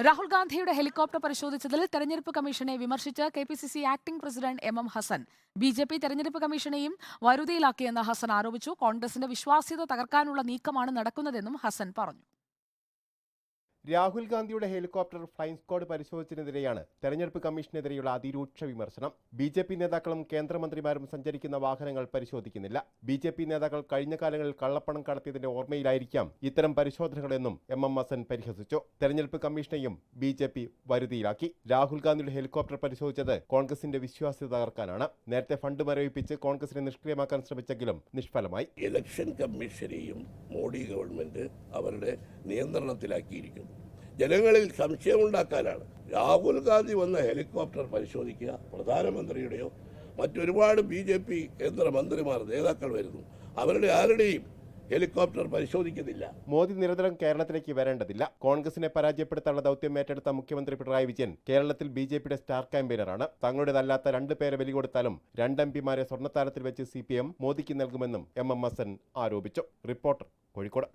രാഹുൽ ഗാന്ധിയുടെ ഹെലികോപ്റ്റർ പരിശോധിച്ചതിൽ തെരഞ്ഞെടുപ്പ് കമ്മീഷനെ വിമർശിച്ച് KPCC acting president M Hasan BJP തെരഞ്ഞെടുപ്പ് കമ്മീഷനെയും വരുതിയിലാക്കിയെന്ന് ഹസൻ ആരോപിച്ചു. കോൺഗ്രസിന്റെ വിശ്വാസ്യത തകർക്കാനുള്ള നീക്കമാണ് നടക്കുന്നതെന്നും ഹസൻ പറഞ്ഞു. രാഹുൽ ഗാന്ധിയുടെ ഹെലികോപ്റ്റർ ഫ്ലൈയിങ് സ്ക്വാഡ് പരിശോധിച്ചതിനെതിരെയാണ് തെരഞ്ഞെടുപ്പ് കമ്മീഷനെതിരെയുള്ള അതിരൂക്ഷ വിമർശനം. ബിജെപി നേതാക്കളും കേന്ദ്രമന്ത്രിമാരും സഞ്ചരിക്കുന്ന വാഹനങ്ങൾ പരിശോധിക്കുന്നില്ല. ബിജെപി നേതാക്കൾ കഴിഞ്ഞ കാലങ്ങളിൽ കള്ളപ്പണം കടത്തിയതിന്റെ ഓർമ്മയിലായിരിക്കാം ഇത്തരം പരിശോധനകളെന്നും എം ഹസൻ പരിഹസിച്ചു. തെരഞ്ഞെടുപ്പ് കമ്മീഷനെയും ബിജെപി വരുതിയിലാക്കി. രാഹുൽ ഗാന്ധിയുടെ ഹെലികോപ്റ്റർ പരിശോധിച്ചത് കോൺഗ്രസിന്റെ വിശ്വാസ്യത തകർക്കാനാണ്. നേരത്തെ ഫണ്ട് മരവിപ്പിച്ച് കോൺഗ്രസിനെ നിഷ്ക്രിയമാക്കാൻ ശ്രമിച്ചെങ്കിലും നിഷ്ഫലമായി. ഇലക്ഷൻ കമ്മീഷനെയും മോഡി ഗവൺമെന്റ് അവരുടെ നിയന്ത്രണത്തിലാക്കിയിരിക്കുന്നു. ജനങ്ങളിൽ സംശയമുണ്ടാക്കാനാണ്. രാഹുൽ ഗാന്ധി വന്ന ഹെലികോപ്റ്റർ പരിശോധിക്കുക. പ്രധാനമന്ത്രിയുടെയോ മറ്റൊരുപാട് BJP കേന്ദ്രമന്ത്രിമാർ നേതാക്കൾ വരുന്നു. അവരുടെ ആരുടെയും ഹെലികോപ്റ്റർ പരിശോധിക്കുന്നില്ല. മോദി നിരന്തരം കേരളത്തിലേക്ക് വരേണ്ടതില്ല. കോൺഗ്രസിനെ പരാജയപ്പെടുത്താനുള്ള ദൗത്യം ഏറ്റെടുത്ത മുഖ്യമന്ത്രി പിണറായി വിജയൻ കേരളത്തിൽ BJPയുടെ സ്റ്റാർ ക്യാമ്പയിനറാണ്. തങ്ങളുടേതല്ലാത്ത 2 പേരെ ബലികൊടുത്താലും 2 MPമാരെ സ്വർണ്ണത്താരത്തിൽ വെച്ച് CPM മോദിക്ക് നൽകുമെന്നും എം ഹസൻ ആരോപിച്ചു. റിപ്പോർട്ടർ, കോഴിക്കോട്.